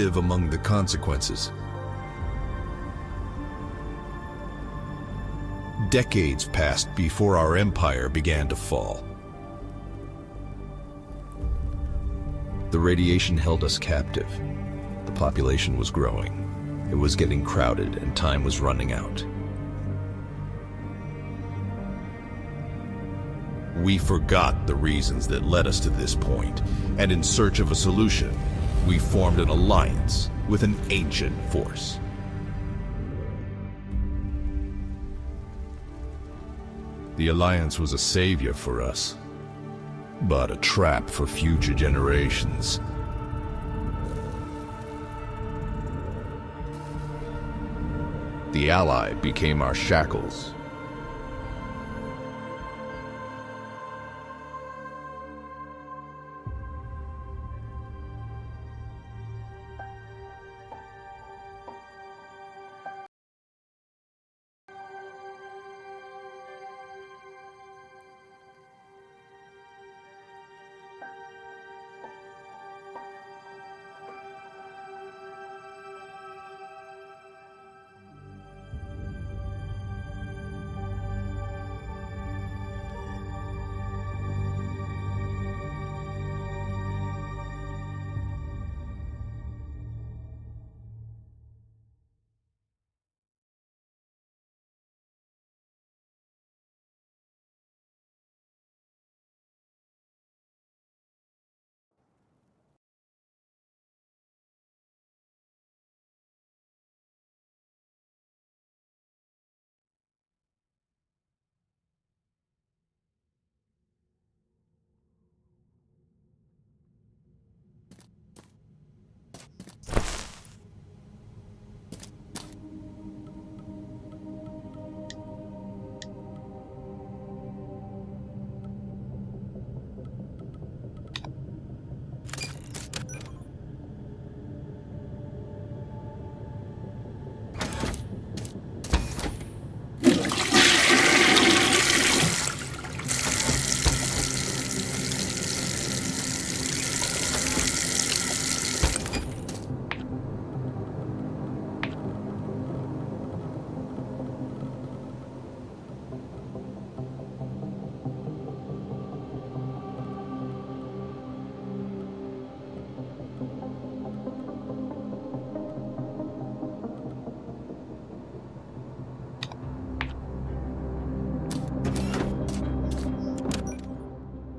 live among the consequences. Decades passed before our empire began to fall. The radiation held us captive. The population was growing. It was getting crowded and time was running out. We forgot the reasons that led us to this point, and in search of a solution, we formed an alliance with an ancient force. The alliance was a savior for us, but a trap for future generations. The ally became our shackles.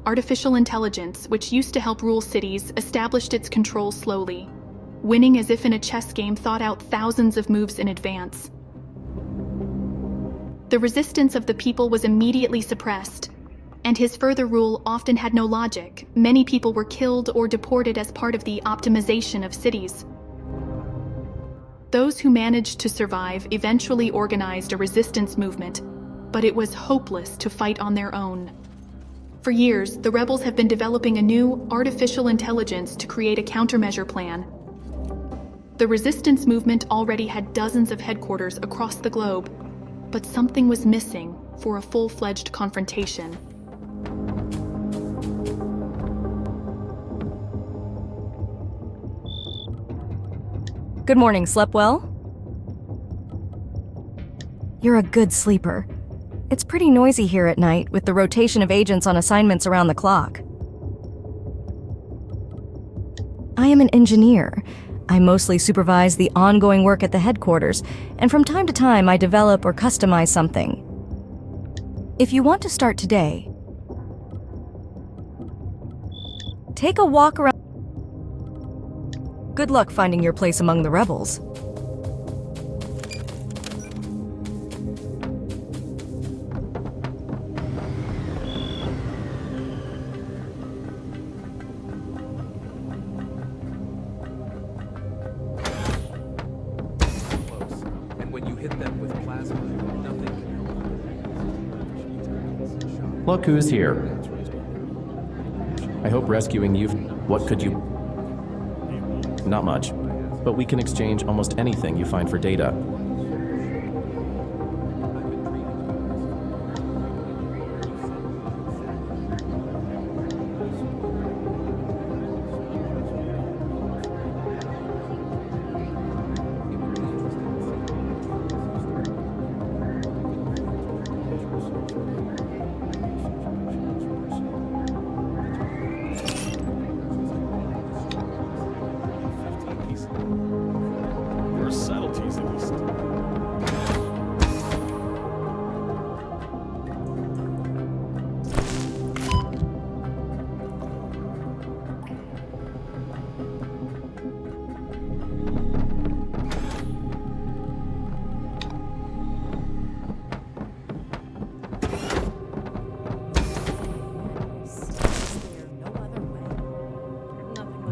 Artificial intelligence, which used to help rule cities, established its control slowly, winning as if in a chess game thought out thousands of moves in advance. The resistance of the people was immediately suppressed, and his further rule often had no logic. Many people were killed or deported as part of the optimization of cities. Those who managed to survive eventually organized a resistance movement, but it was hopeless to fight on their own. For years, the rebels have been developing a new artificial intelligence to create a countermeasure plan. The resistance movement already had dozens of headquarters across the globe, but something was missing for a full-fledged confrontation. Good morning, slept well? You're a good sleeper. It's pretty noisy here at night, with the rotation of agents on assignments around the clock. I am an engineer. I mostly supervise the ongoing work at the headquarters, and from time to time I develop or customize something. If you want to start today, take a walk around. Good luck finding your place among the rebels. Look who's here. I hope rescuing you. What could you? Not much, but we can exchange almost anything you find for data.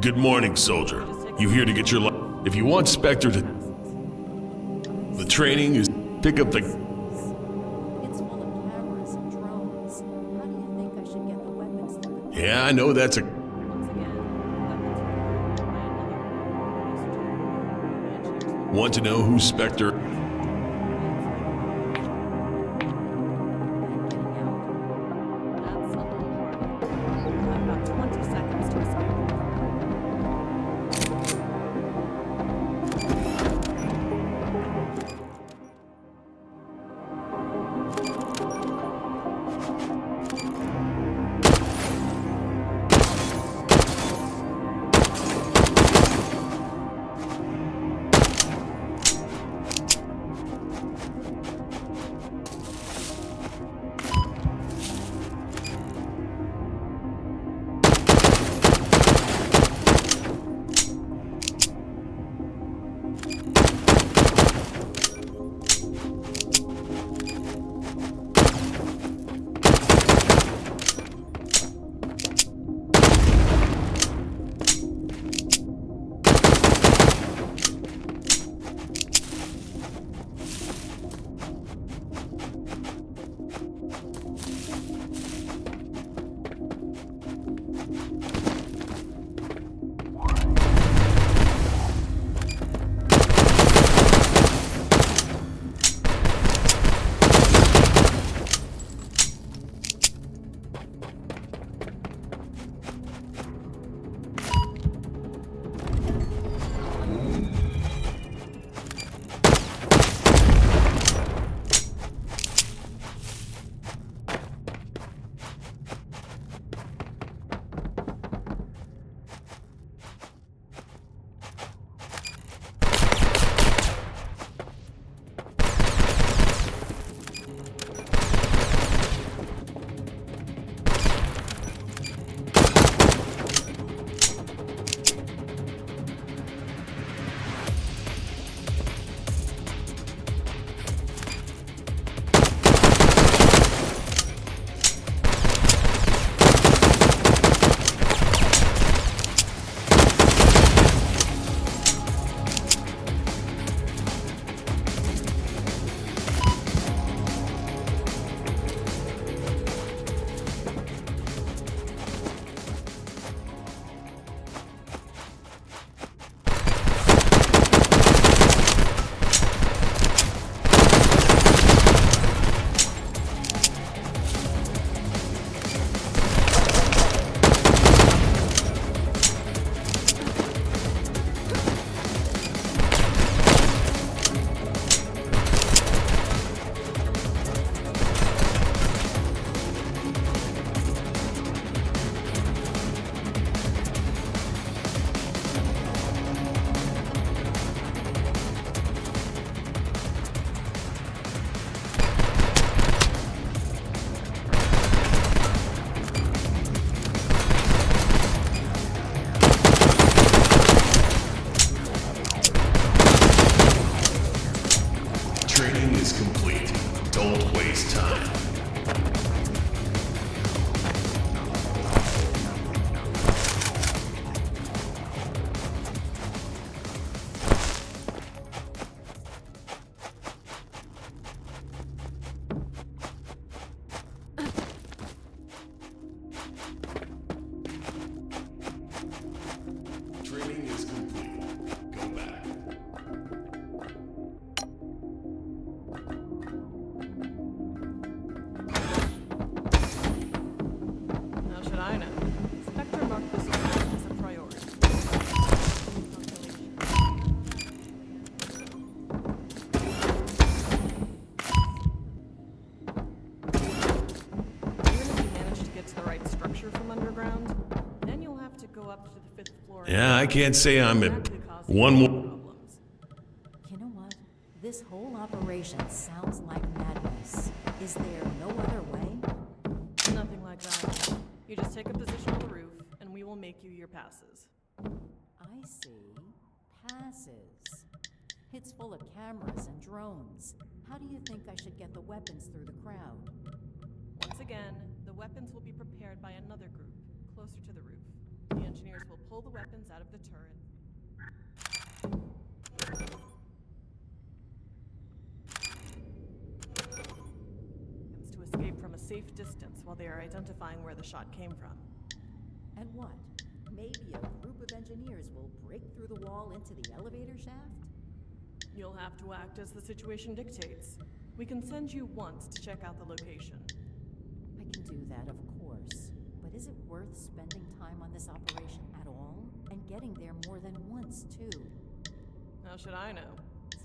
Good morning, soldier. You here to get your If you want Spectre to... The training is... Pick up the... It's full of cameras and drones. How do you think I should get the weapons through the... Yeah, I know that's a... Want to know who Spectre... Yeah, I can't say I'm at one more. You know what? This whole operation sounds like madness. Is there no other way? Nothing like that. You just take a position on the roof, and we will make you your passes. I see. Passes. It's full of cameras and drones. How do you think I should get the weapons through the crowd? Once again, the weapons will be prepared by another group, closer to the roof. The engineers will pull the weapons out of the turret. To escape from a safe distance while they are identifying where the shot came from. And what? Maybe a group of engineers will break through the wall into the elevator shaft? You'll have to act as the situation dictates. We can send you once to check out the location. I can do that, of course. But is it worth spending time on this operation at all? And getting there more than once, too? How should I know?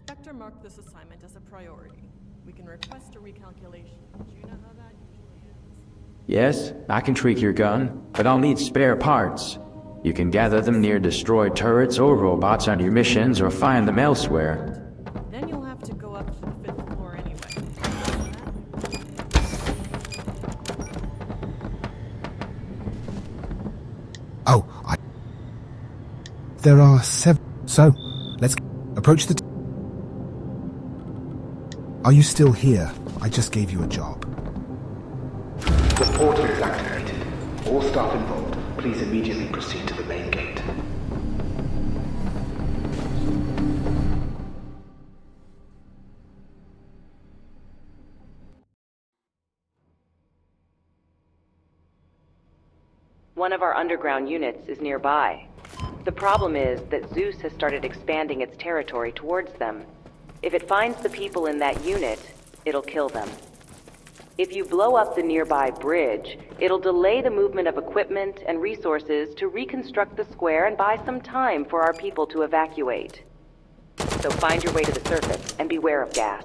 Spectre marked this assignment as a priority. We can request a recalculation. Do you know how that usually ends? Yes, I can tweak your gun, but I'll need spare parts. You can gather them near destroyed turrets or robots on your missions or find them elsewhere. Then you'll have to go up to the 5th floor anyway. There are 7. So, let's approach the... Are you still here? I just gave you a job. The portal is activated. All staff involved, please immediately proceed to the main gate. One of our underground units is nearby. The problem is that Zeus has started expanding its territory towards them. If it finds the people in that unit, it'll kill them. If you blow up the nearby bridge, it'll delay the movement of equipment and resources to reconstruct the square and buy some time for our people to evacuate. So find your way to the surface and beware of gas.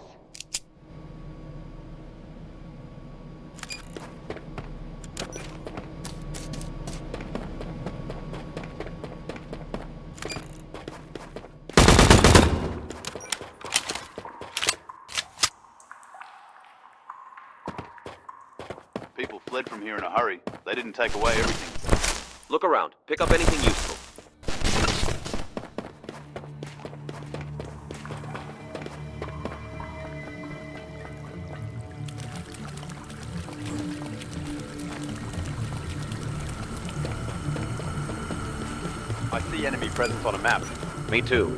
People fled from here in a hurry. They didn't take away everything. Look around. Pick up anything useful. I see enemy presence on a map. Me too.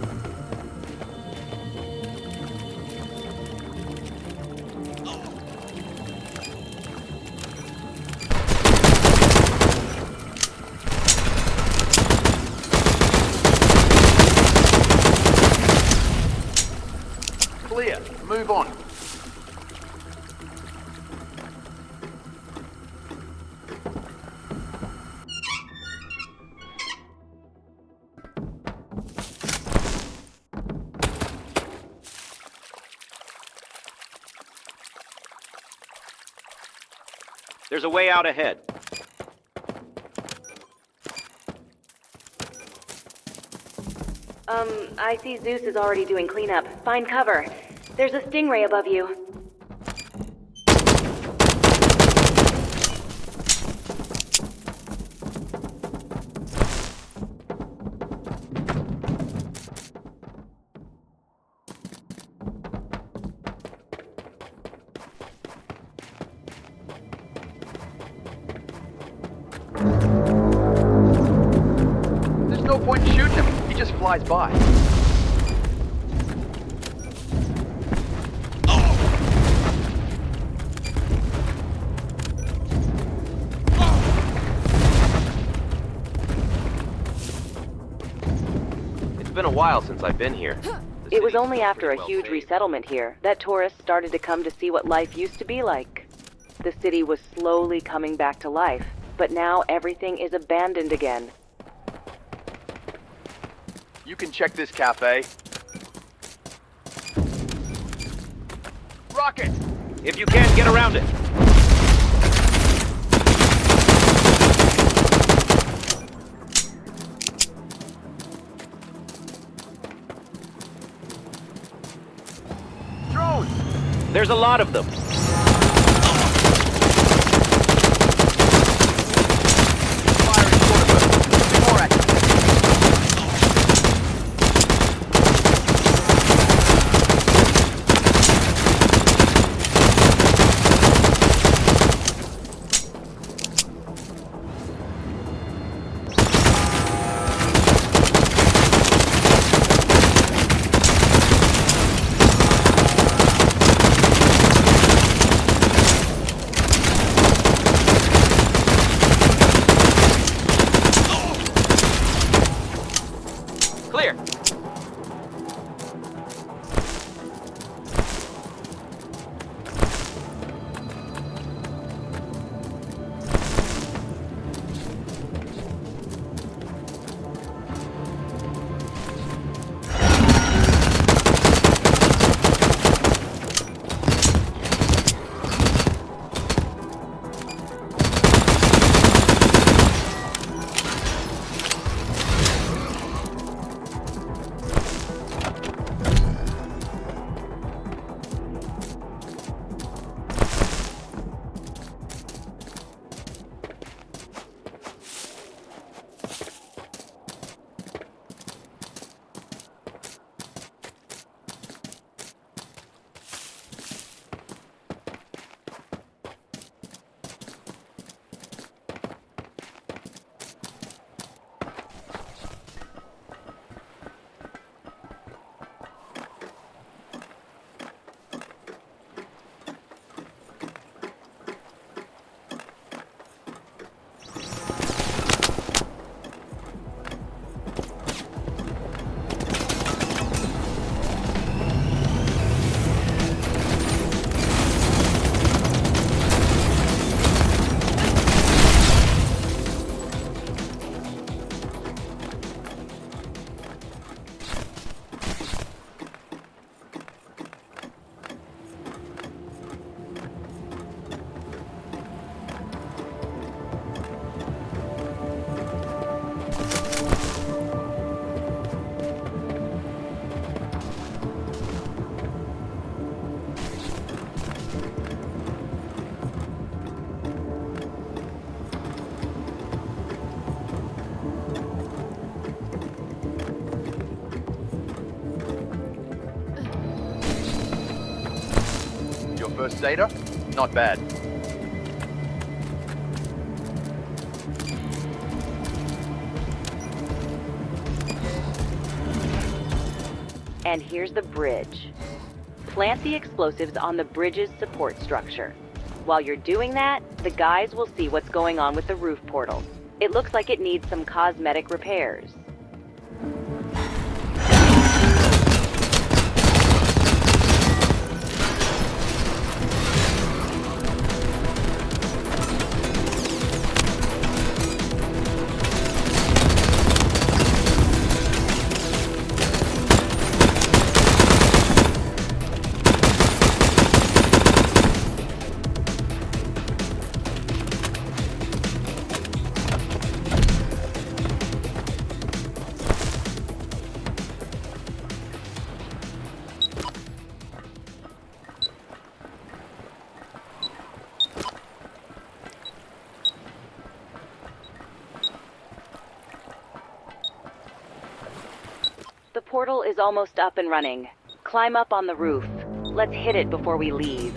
Clear. Move on. There's a way out ahead. I see Zeus is already doing cleanup. Find cover. There's a stingray above you. There's no point in shooting him. He just flies by. It's been a while since I've been here. It was only after a huge resettlement here that tourists started to come to see what life used to be like. The city was slowly coming back to life, but now everything is abandoned again. You can check this cafe. Rocket! If you can, get around it. Drones! There's a lot of them. Firing short of us. More action. First data? Not bad. And here's the bridge. Plant the explosives on the bridge's support structure. While you're doing that, the guys will see what's going on with the roof portal. It looks like it needs some cosmetic repairs. The portal is almost up and running. Climb up on the roof. Let's hit it before we leave.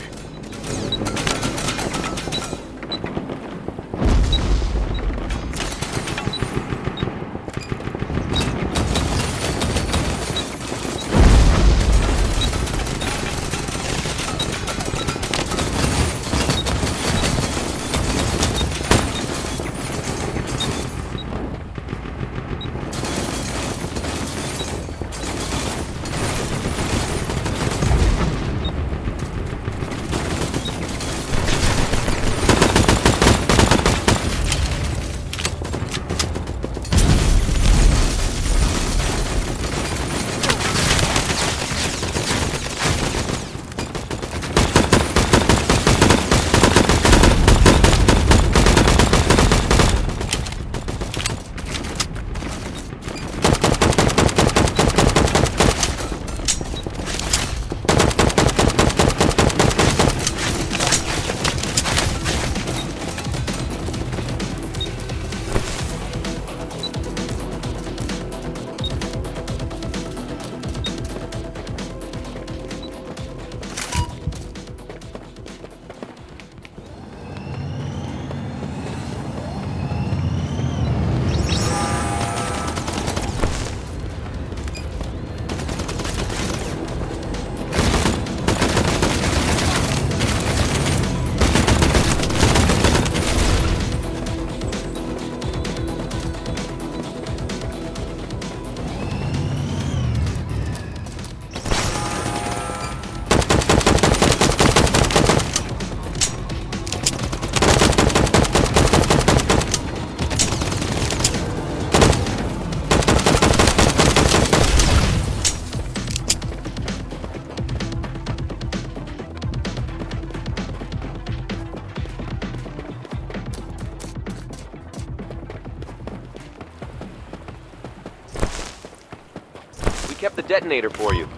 Kept the detonator for you.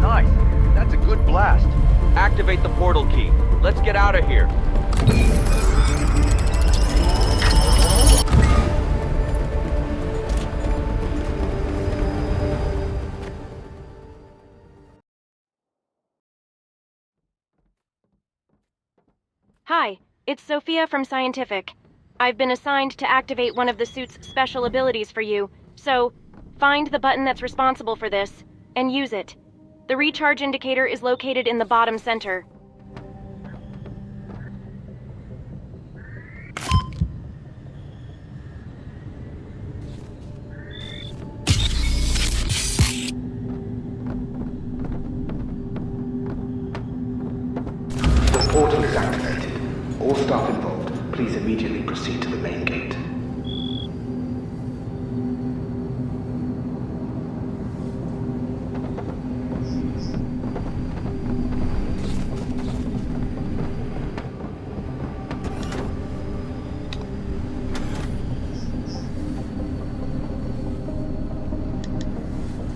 Nice. That's a good blast. Activate the portal key. Let's get out of here. Hi, it's Sophia from Scientific. I've been assigned to activate one of the suit's special abilities for you, so find the button that's responsible for this, and use it. The recharge indicator is located in the bottom center. The portal is activated. All staff involved, please immediately proceed to the main gate.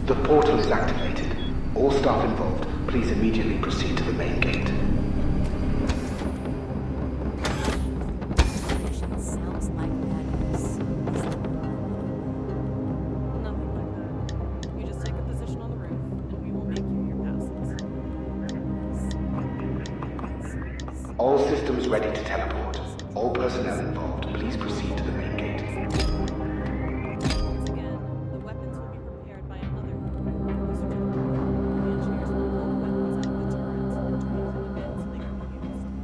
The portal is activated. All staff involved, please immediately proceed to the main gate. Sounds like madness. All systems ready to teleport. All personnel involved, please proceed to the main gate. Once again, the weapons will be prepared by another group. The engineers will pull the weapons out of the turrets and tweak them a bit so they can be used.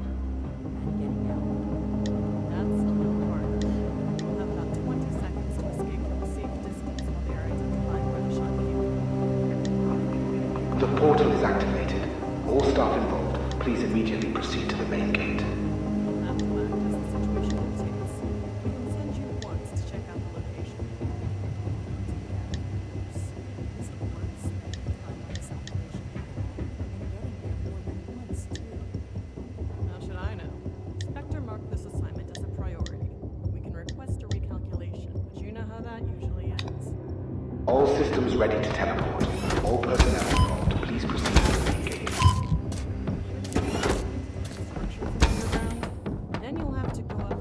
That's a little harder. You'll have about 20 seconds to escape from a safe distance while they are identifying where the shot came from. The portal is activated. All staff involved, please immediately proceed to the main gate. You'll have to act as the situation dictates. We can send you once to check out the location. Is it worth spending time on this operation at all? And getting there more than once, too? How should I know? Spectre marked this assignment as a priority. We can request a recalculation, but you know how that usually ends. All systems ready to teleport. All personnel involved, please proceed to the main gate. Then you'll have to go up.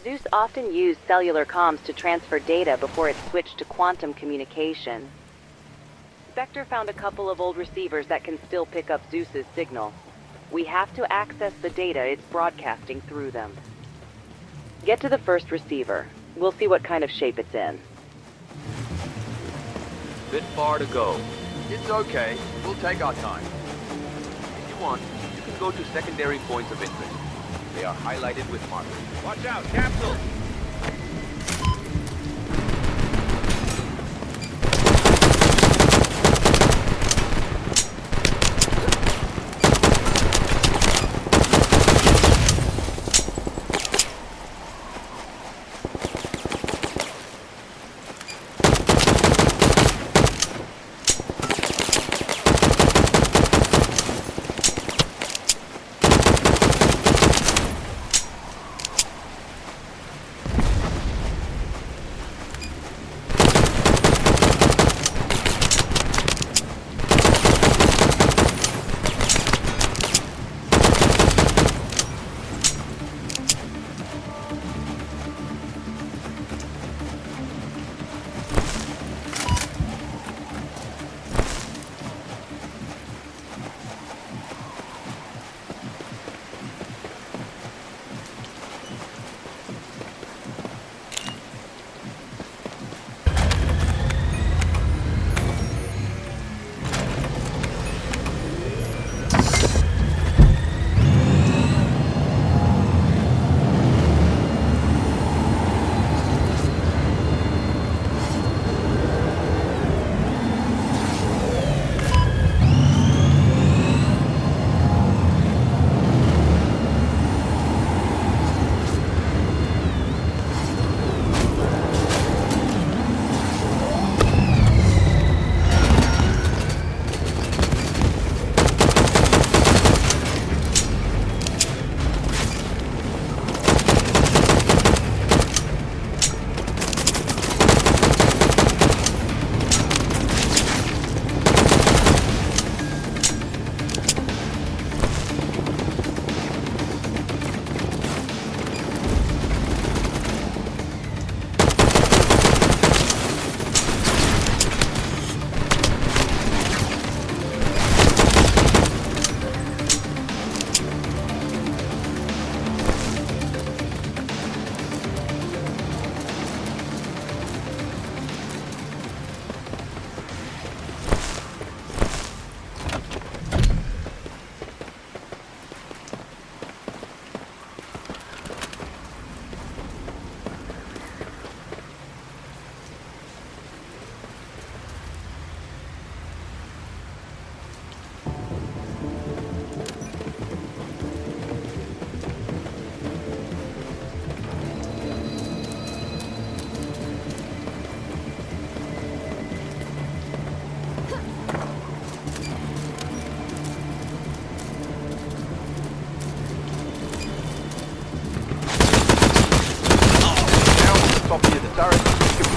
Zeus often used cellular comms to transfer data before it switched to quantum communication. Spectre found a couple of old receivers that can still pick up Zeus's signal. We have to access the data it's broadcasting through them. Get to the first receiver. We'll see what kind of shape it's in. Bit far to go. It's okay. We'll take our time. If you want, you can go to secondary points of interest. They are highlighted with markers. Watch out, capsule!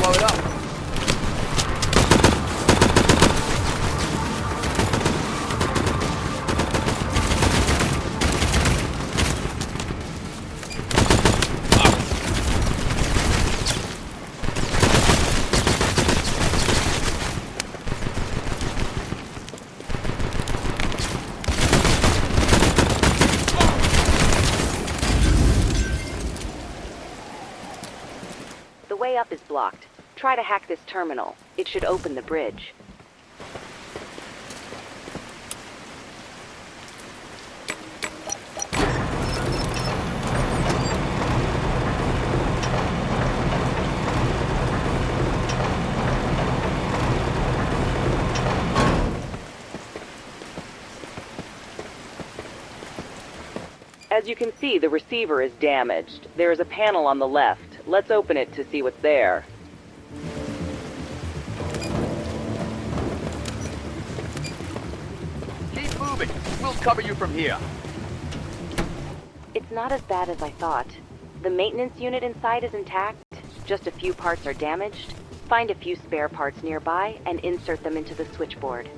blow it up. The way up is blocked. Try to hack this terminal. It should open the bridge. As you can see, the receiver is damaged. There is a panel on the left. Let's open it to see what's there. Keep moving. We'll cover you from here. It's not as bad as I thought. The maintenance unit inside is intact. Just a few parts are damaged. Find a few spare parts nearby and insert them into the switchboard.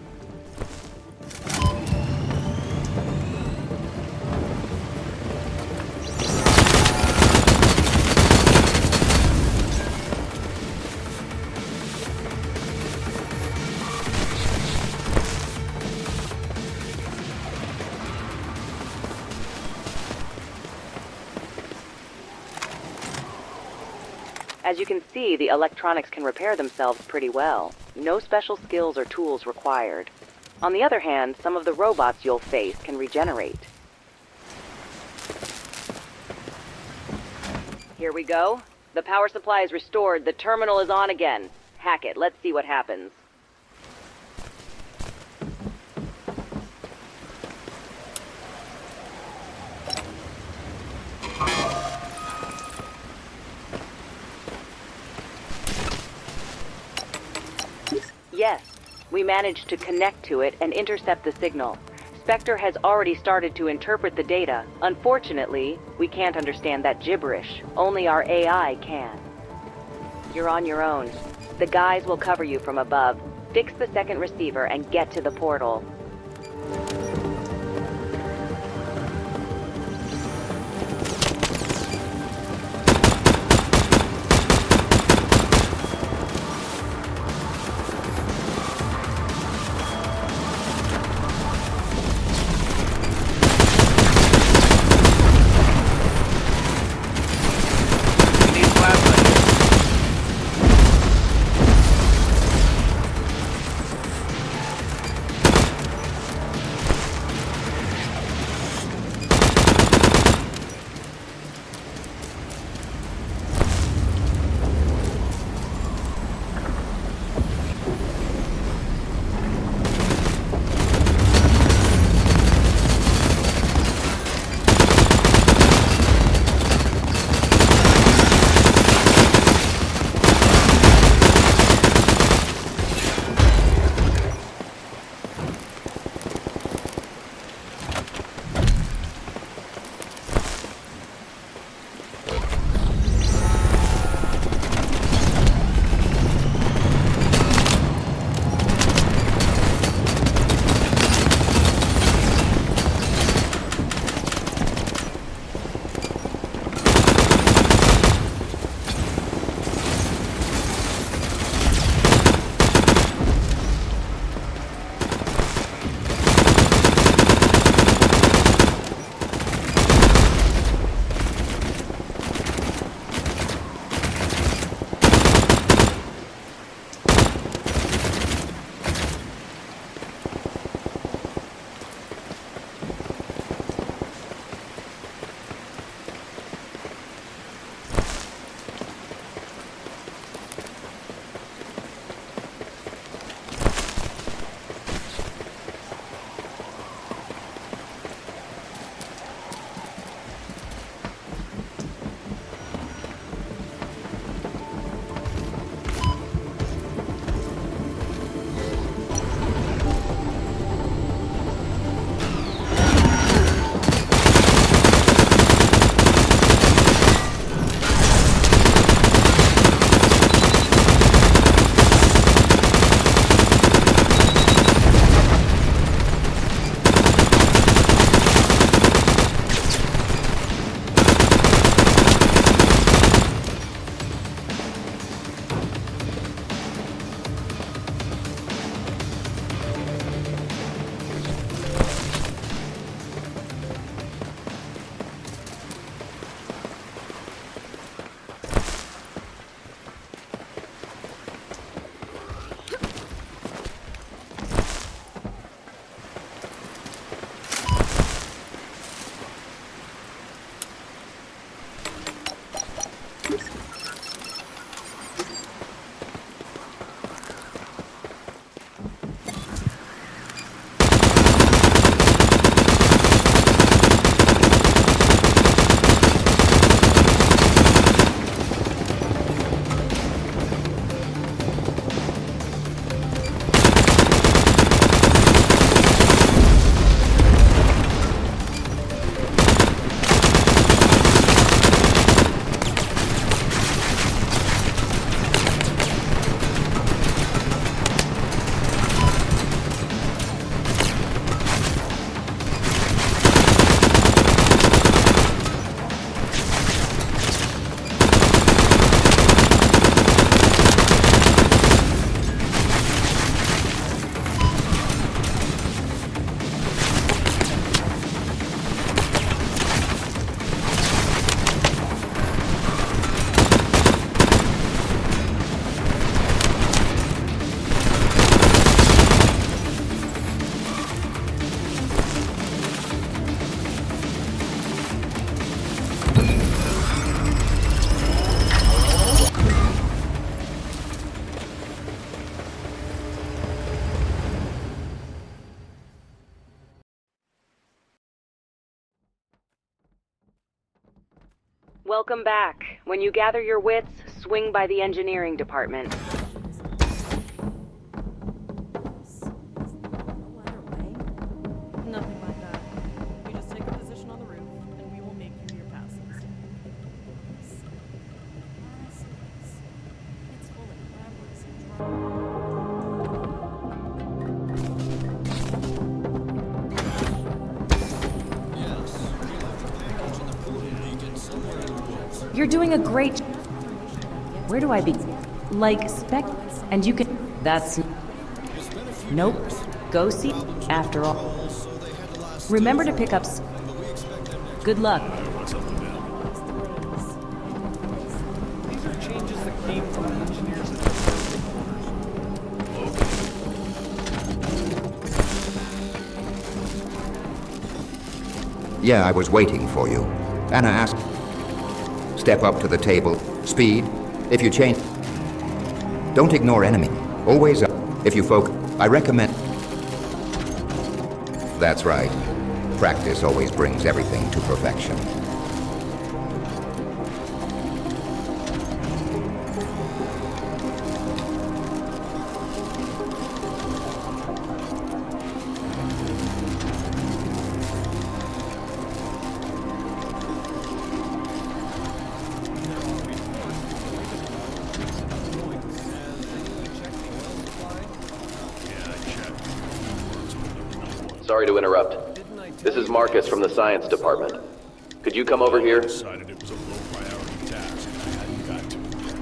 As you can see, the electronics can repair themselves pretty well. No special skills or tools required. On the other hand, some of the robots you'll face can regenerate. Here we go. The power supply is restored. The terminal is on again. Hack it. Let's see what happens. Yes, we managed to connect to it and intercept the signal. Spectre has already started to interpret the data. Unfortunately, we can't understand that gibberish. Only our AI can. You're on your own. The guys will cover you from above. Fix the second receiver and get to the portal. Welcome back. When you gather your wits, swing by the engineering department. Nothing like that. You just take a position on the roof, and we will make you your passes. It's full of cameras and You're doing a great. Where do I be? Like spec, and you can. That's. Nope. Go see. After all. Remember to pick up. Good luck. These are changes that came from the engineers. Yeah, I was waiting for you. Anna asked. Step up to the table. Speed. If you change. Don't ignore enemy. Always up. If you focus. I recommend. That's right. Practice always brings everything to perfection. Sorry to interrupt. This is Marcus from the science department. Could you come over here? Decided it was a low priority task and I hadn't got to it yet.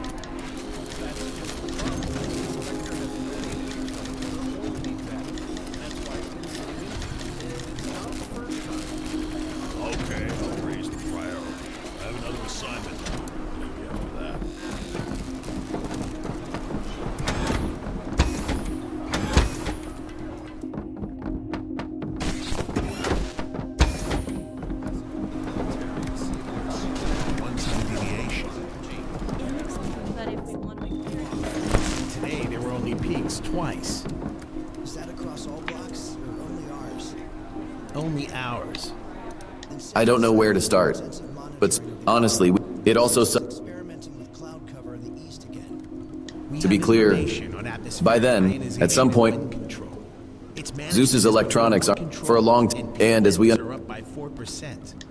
Okay, I'll raise the priority. I have another assignment. Maybe after that. Today, there were only peaks twice. Is that across all blocks, or only ours? Only ours. I don't know where to start, but honestly, it also. To be clear, by then, at some point, Zeus's electronics are for a long time, and as we are up by 4%.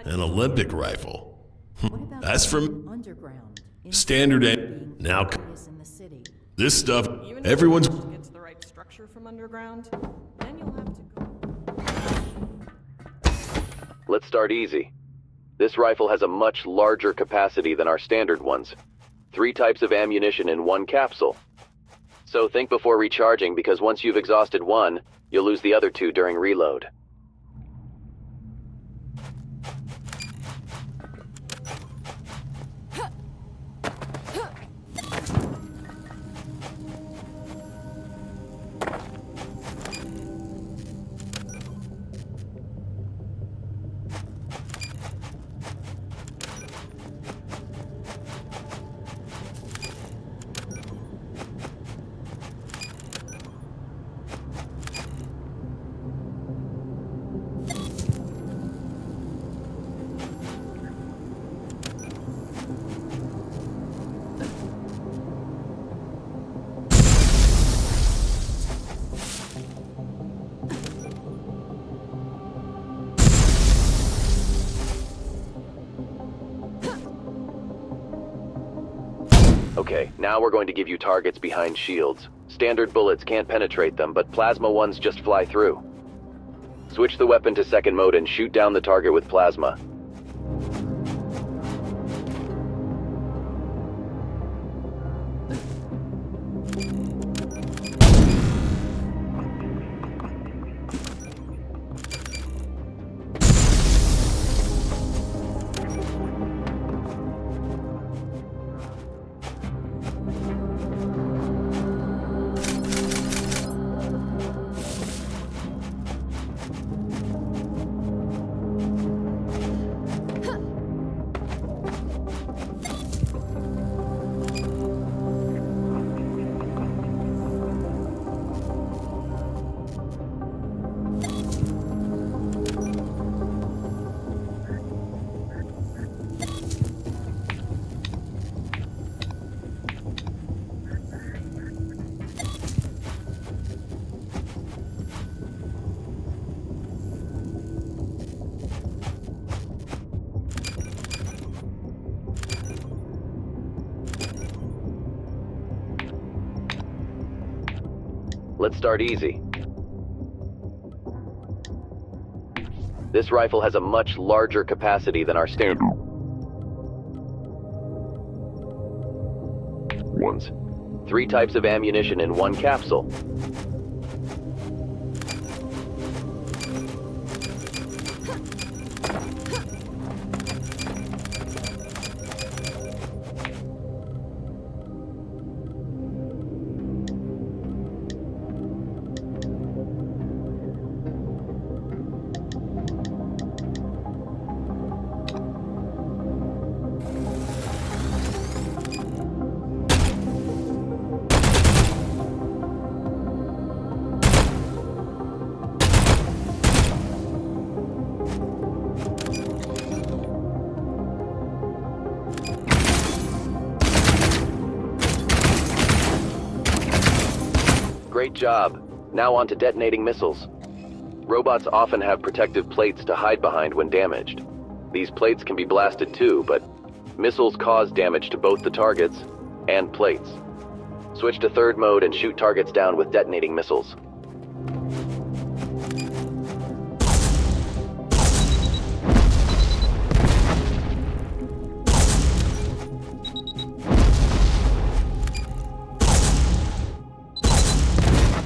An Olympic rifle. That's from standard. Now, this stuff, everyone's. Gets the right structure from underground, then you'll have to go. Let's start easy. This rifle has a much larger capacity than our standard ones. 3 types of ammunition in one capsule. So think before recharging, because once you've exhausted one, you'll lose the other 2 during reload. Okay, now we're going to give you targets behind shields. Standard bullets can't penetrate them, but plasma ones just fly through. Switch the weapon to second mode and shoot down the target with plasma. Let's start easy. This rifle has a much larger capacity than our standard ones. 3 types of ammunition in one capsule. Great job. Now on to detonating missiles. Robots often have protective plates to hide behind when damaged. These plates can be blasted too, but missiles cause damage to both the targets and plates. Switch to third mode and shoot targets down with detonating missiles.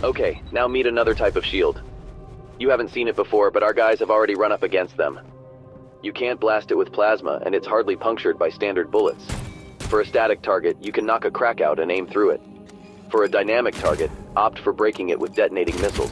Okay, now meet another type of shield. You haven't seen it before, but our guys have already run up against them. You can't blast it with plasma, and it's hardly punctured by standard bullets. For a static target, you can knock a crack out and aim through it. For a dynamic target, opt for breaking it with detonating missiles.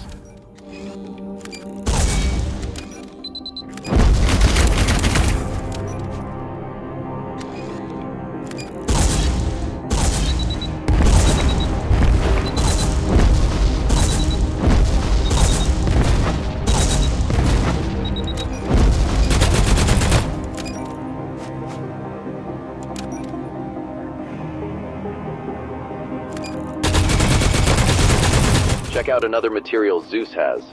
Check out another material Zeus has.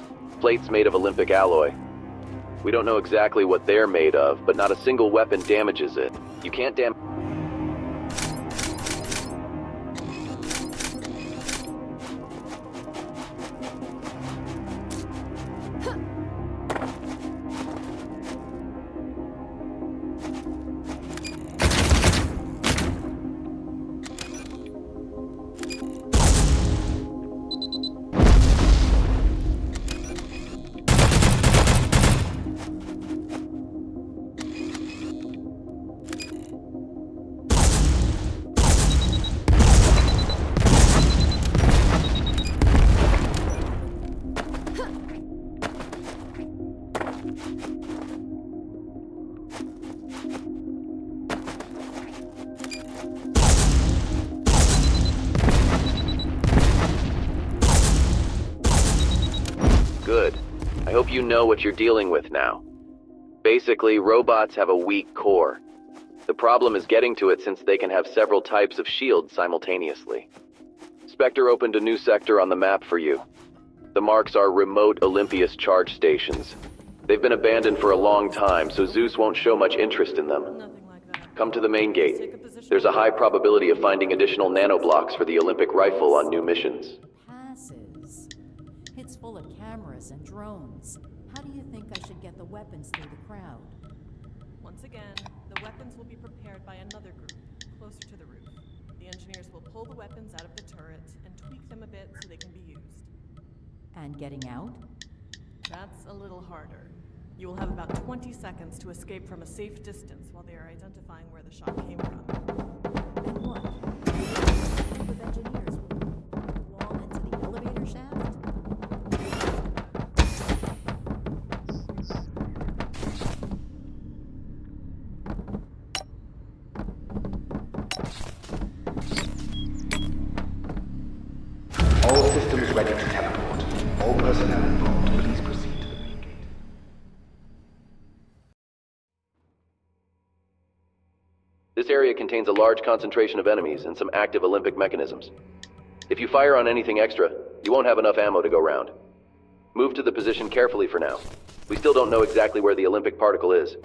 Plates made of Olympic alloy. We don't know exactly what they're made of, but not a single weapon damages it. You can't damage... Good. I hope you know what you're dealing with now. Basically, robots have a weak core. The problem is getting to it since they can have several types of shields simultaneously. Spectre opened a new sector on the map for you. The marks are remote Olympius charge stations. They've been abandoned for a long time, so Zeus won't show much interest in them. Come to the main gate. There's a high probability of finding additional nanoblocks for the Olympic rifle on new missions. Passes. It's full of cameras and drones. How do you think I should get the weapons through the crowd? Once again, the weapons will be prepared by another group, closer to the roof. The engineers will pull the weapons out of the turret and tweak them a bit so they can be used. And getting out? That's a little harder. You will have about 20 seconds to escape from a safe distance while they are identifying where the shot came from. And what? A group of engineers will wall into the elevator shaft? All systems ready to teleport. All personnel involved, please proceed to the main gate. This area contains a large concentration of enemies and some active Olympic mechanisms. If you fire on anything extra, you won't have enough ammo to go round. Move to the position carefully for now. We still don't know exactly where the Olympic particle is.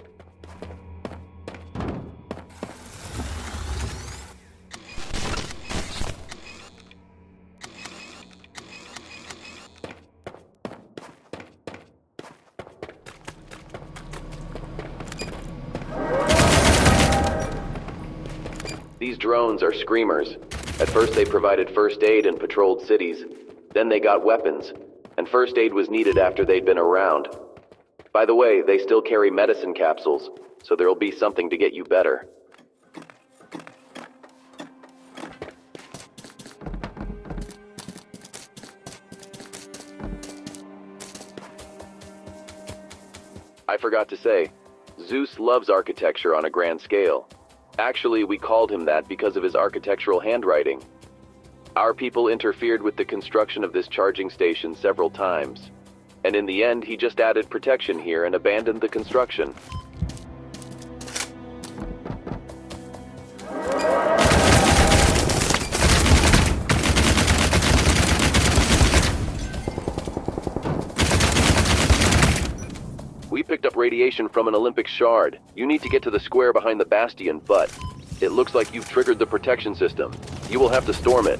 These drones are screamers. At first they provided first aid and patrolled cities. Then they got weapons, and first aid was needed after they'd been around. By the way, they still carry medicine capsules, so there'll be something to get you better. I forgot to say, Zeus loves architecture on a grand scale. Actually, we called him that because of his architectural handwriting. Our people interfered with the construction of this charging station several times, and in the end, he just added protection here and abandoned the construction. We picked up radiation from an Olympic shard. You need to get to the square behind the bastion, but it looks like you've triggered the protection system. You will have to storm it.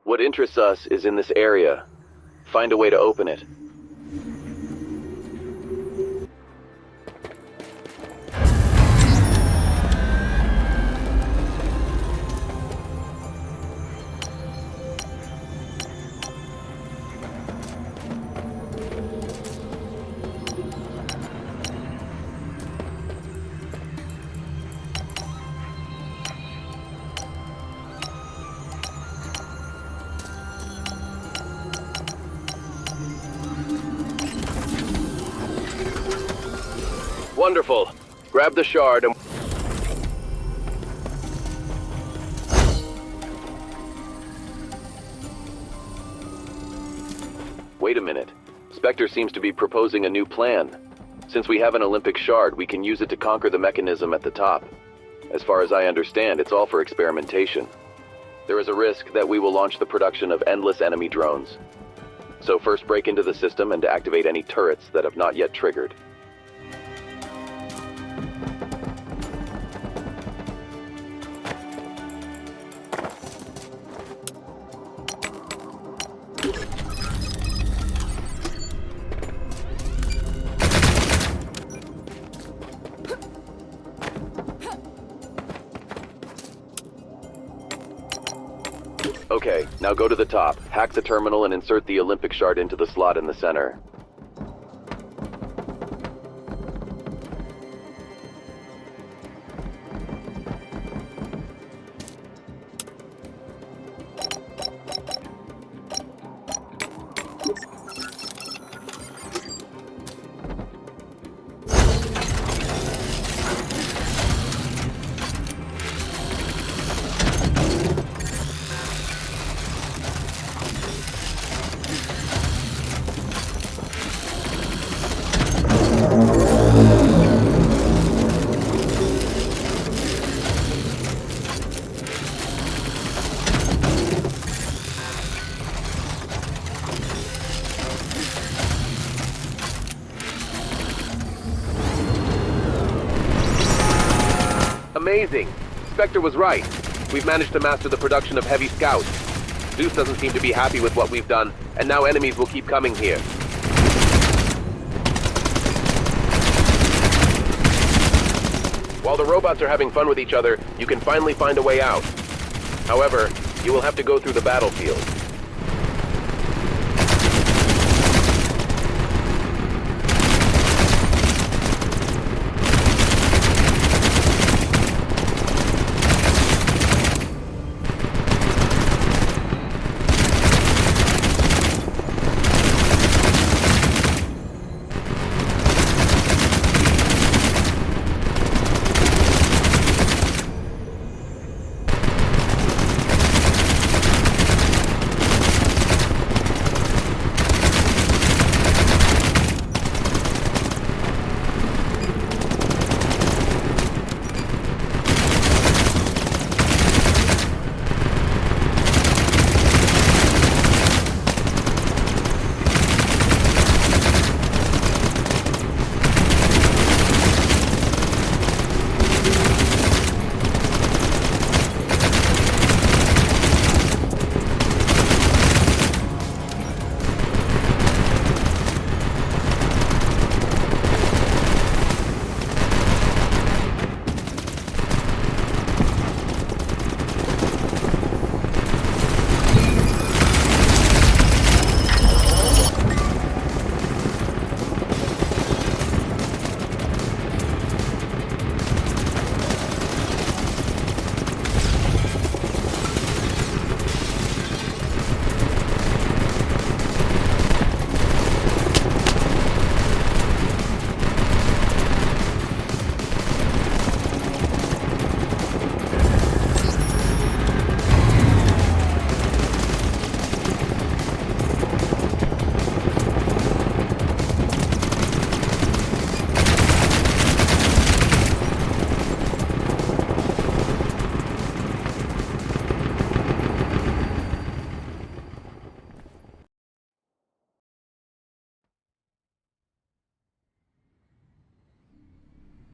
What interests us is in this area. Find a way to open it. Wonderful. Grab the shard and... Wait a minute. Spectre seems to be proposing a new plan. Since we have an Olympic shard, we can use it to conquer the mechanism at the top. As far as I understand, it's all for experimentation. There is a risk that we will launch the production of endless enemy drones. So first break into the system and activate any turrets that have not yet triggered. Okay, now go to the top, hack the terminal and insert the Olympic shard into the slot in the center. Amazing! Spectre was right. We've managed to master the production of heavy scouts. Zeus doesn't seem to be happy with what we've done, and now enemies will keep coming here. While the robots are having fun with each other, you can finally find a way out. However, you will have to go through the battlefield.